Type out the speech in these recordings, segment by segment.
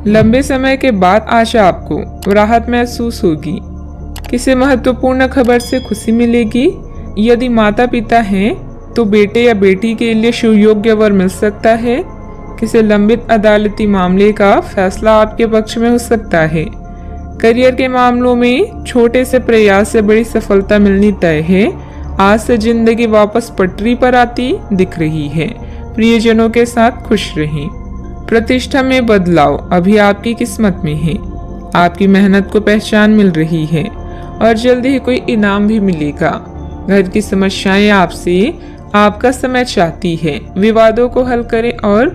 लंबे समय के बाद आज आपको राहत महसूस होगी। किसी महत्वपूर्ण खबर से खुशी मिलेगी। यदि माता पिता हैं तो बेटे या बेटी के लिए सुयोग्य वर मिल सकता है। किसी लंबित अदालती मामले का फैसला आपके पक्ष में हो सकता है। करियर के मामलों में छोटे से प्रयास से बड़ी सफलता मिलनी तय है। आज से जिंदगी वापस पटरी पर आती दिख रही है। प्रियजनों के साथ खुश रहें। प्रतिष्ठा में बदलाव अभी आपकी किस्मत में है। आपकी मेहनत को पहचान मिल रही है और जल्दी ही कोई इनाम भी मिलेगा। घर की समस्याएं आपसे आपका समय चाहती है। विवादों को हल करें और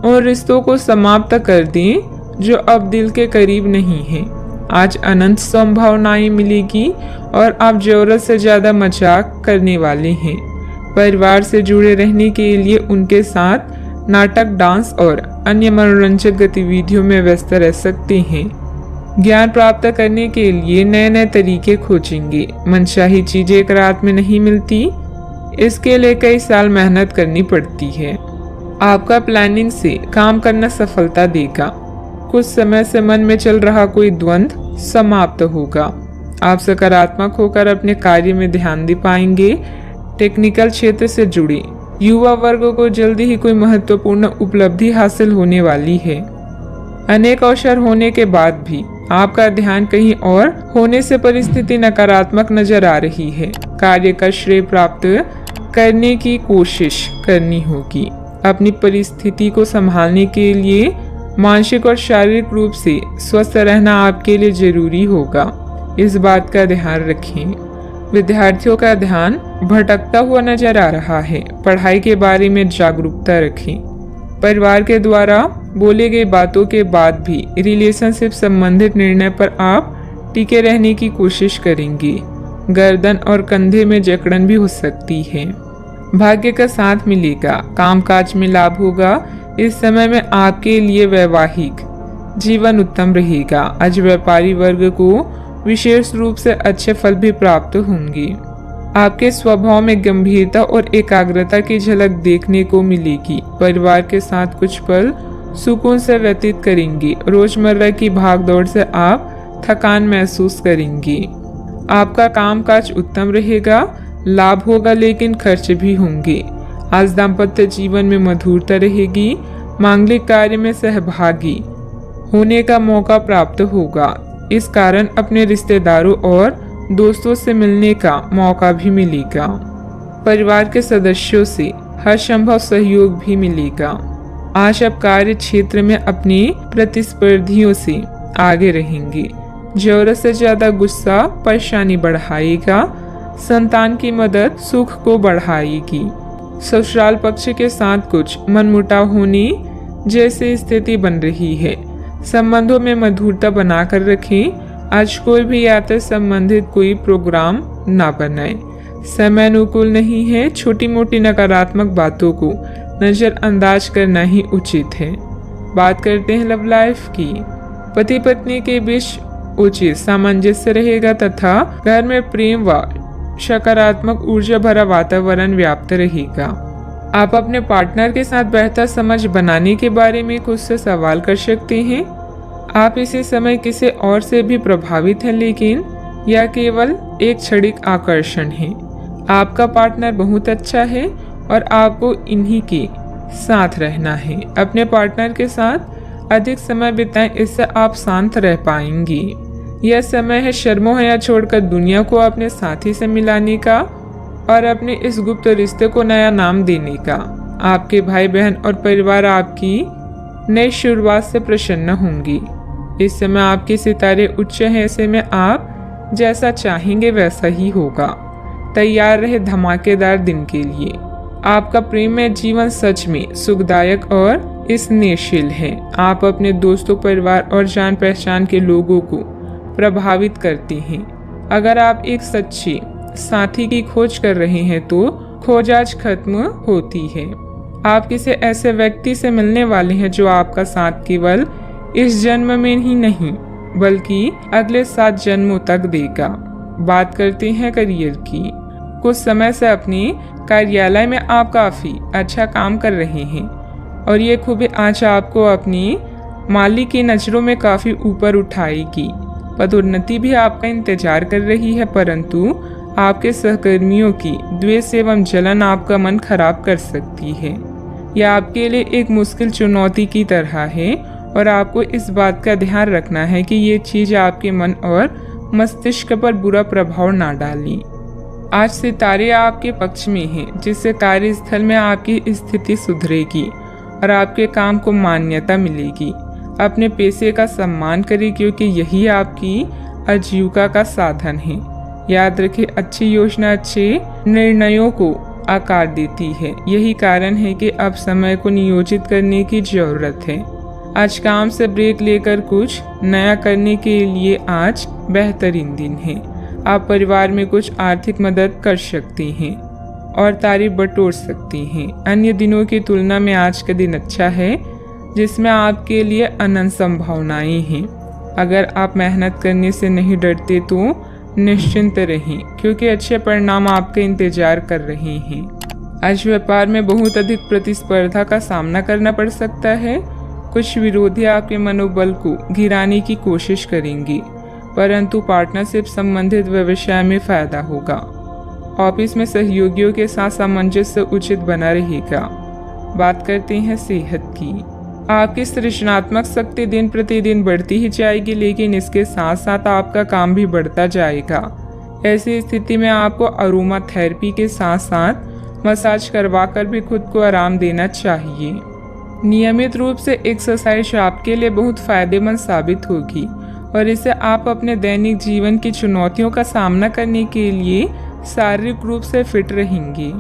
उन रिश्तों को समाप्त कर दें जो अब दिल के करीब नहीं है। आज अनंत संभावनाएं मिलेगी और आप जरूरत से ज्यादा मजाक करने वाले हैं। परिवार से जुड़े रहने के लिए उनके साथ नाटक, डांस और अन्य मनोरंजक गतिविधियों में व्यस्त रह सकते हैं। ज्ञान प्राप्त करने के लिए नए नए तरीके खोजेंगे। मनचाही चीजें एक रात में नहीं मिलती, इसके लिए कई साल मेहनत करनी पड़ती है। आपका प्लानिंग से काम करना सफलता देगा। कुछ समय से मन में चल रहा कोई द्वंद्व समाप्त होगा। आप सकारात्मक होकर अपने कार्य में ध्यान दे पाएंगे। टेक्निकल क्षेत्र से जुड़े युवा वर्ग को जल्दी ही कोई महत्वपूर्ण उपलब्धि हासिल होने वाली है। अनेक अवसर होने के बाद भी आपका ध्यान कहीं और होने से परिस्थिति नकारात्मक नजर आ रही है। कार्य का श्रेय प्राप्त करने की कोशिश करनी होगी। अपनी परिस्थिति को संभालने के लिए मानसिक और शारीरिक रूप से स्वस्थ रहना आपके लिए जरूरी होगा। इस बात का ध्यान रखें। विद्यार्थियों का ध्यान भटकता हुआ नजर आ रहा है। पढ़ाई के बारे में जागरूकता रखें। परिवार के द्वारा बोले गई बातों के बाद भी रिलेशनशिप संबंधित निर्णय पर आप टिके रहने की कोशिश करेंगे। गर्दन और कंधे में जकड़न भी हो सकती है। भाग्य का साथ मिलेगा। कामकाज में लाभ होगा। इस समय में आपके लिए वैवाहिक जीवन उत्तम रहेगा। आज व्यापारी वर्ग को विशेष रूप से अच्छे फल भी प्राप्त होंगे। आपके स्वभाव में गंभीरता और एकाग्रता की झलक देखने को मिलेगी। परिवार के साथ कुछ पल सुकून से व्यतीत करेंगे। रोजमर्रा की भागदौड़ से आप थकान महसूस करेंगे। आपका कामकाज उत्तम रहेगा। लाभ होगा लेकिन खर्च भी होंगे। आज दाम्पत्य जीवन में मधुरता रहेगी। मांगलिक कार्य में सहभागी होने का मौका प्राप्त होगा। इस कारण अपने रिश्तेदारों और दोस्तों से मिलने का मौका भी मिलेगा। परिवार के सदस्यों से हर संभव सहयोग भी मिलेगा। आज आप कार्य क्षेत्र में अपने प्रतिस्पर्धियों से आगे रहेंगे। जरूरत से ज्यादा गुस्सा परेशानी बढ़ाएगा। संतान की मदद सुख को बढ़ाएगी। ससुराल पक्ष के साथ कुछ मनमुटाव होने जैसी स्थिति बन रही है। संबंधों में मधुरता बनाकर रखें। आज कोई भी यात्रा संबंधित कोई प्रोग्राम ना बनाए। समय अनुकूल नहीं है। छोटी मोटी नकारात्मक बातों को नजरअंदाज करना ही उचित है। बात करते हैं लव लाइफ की। पति पत्नी के बीच उचित सामंजस्य रहेगा तथा घर में प्रेम व सकारात्मक ऊर्जा भरा वातावरण व्याप्त रहेगा। आप अपने पार्टनर के साथ बेहतर समझ बनाने के बारे में खुद से सवाल कर सकते हैं। आप इसी समय किसी और से भी प्रभावित हैं, लेकिन यह केवल एक क्षणिक आकर्षण है। आपका पार्टनर बहुत अच्छा है और आपको इन्हीं के साथ रहना है। अपने पार्टनर के साथ अधिक समय बिताएं, इससे आप शांत रह पाएंगे। यह समय है शर्मोहया छोड़कर दुनिया को अपने साथी से मिलाने का और अपने इस गुप्त रिश्ते को नया नाम देने का। आपके भाई बहन और परिवार आपकी नई शुरुआत से प्रसन्न होंगी। इस समय आपके सितारे उच्च हैं, ऐसे में आप जैसा चाहेंगे वैसा ही होगा। तैयार रहे धमाकेदार दिन के लिए। आपका प्रेममय जीवन सच में सुखदायक और स्नेहशील है। आप अपने दोस्तों, परिवार और जान पहचान के लोगों को प्रभावित करते हैं। अगर आप एक सच्चे साथी की खोज कर रहे हैं तो खोज आज खत्म होती है। आप किसी ऐसे व्यक्ति से मिलने वाले हैं जो आपका साथ केवल इस जन्म में ही नहीं बल्कि अगले 7 जन्मों तक देगा। बात करते हैं करियर की। कुछ समय से अपने कार्यालय में आप काफी अच्छा काम कर रहे हैं और ये खूबी आज आपको अपनी मालिक की नज़रों में काफ़ी ऊपर उठाएगी। पदोन्नति भी आपका इंतजार कर रही है, परंतु आपके सहकर्मियों की द्वेष एवं जलन आपका मन खराब कर सकती है। यह आपके लिए एक मुश्किल चुनौती की तरह है और आपको इस बात का ध्यान रखना है कि ये चीज़ आपके मन और मस्तिष्क पर बुरा प्रभाव ना डालें। आज सितारे आपके पक्ष में हैं, जिससे कार्यस्थल में आपकी स्थिति सुधरेगी और आपके काम को मान्यता मिलेगी। अपने पेशे का सम्मान करें, क्योंकि यही आपकी आजीविका का साधन है। याद रखें, अच्छी योजना अच्छे निर्णयों को आकार देती है। यही कारण है कि अब समय को नियोजित करने की जरूरत है। आज काम से ब्रेक लेकर कुछ नया करने के लिए आज बेहतरीन दिन है। आप परिवार में कुछ आर्थिक मदद कर सकती हैं और तारीफ बटोर सकती हैं। अन्य दिनों की तुलना में आज का दिन अच्छा है, जिसमें आपके लिए अनंत संभावनाएं हैं। अगर आप मेहनत करने से नहीं डरते तो निश्चिंत रहें, क्योंकि अच्छे परिणाम आपका इंतजार कर रहे हैं। आज व्यापार में बहुत अधिक प्रतिस्पर्धा का सामना करना पड़ सकता है। कुछ विरोधी आपके मनोबल को गिराने की कोशिश करेंगे, परंतु पार्टनरशिप संबंधित व्यवसाय में फायदा होगा। ऑफिस में सहयोगियों के साथ सामंजस्य उचित बना रहेगा। बात करते हैं सेहत की। आपकी सृजनात्मक शक्ति दिन प्रतिदिन बढ़ती ही जाएगी, लेकिन इसके साथ साथ आपका काम भी बढ़ता जाएगा। ऐसी स्थिति में आपको अरोमा थेरेपी के साथ साथ मसाज करवाकर भी खुद को आराम देना चाहिए। नियमित रूप से एक्सरसाइज आपके लिए बहुत फायदेमंद साबित होगी और इससे आप अपने दैनिक जीवन की चुनौतियों का सामना करने के लिए शारीरिक रूप से फिट रहेंगे।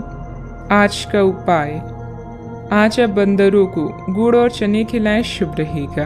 आज का उपाय, आज आप बंदरों को गुड़ और चने खिलाएं, शुभ रहेगा।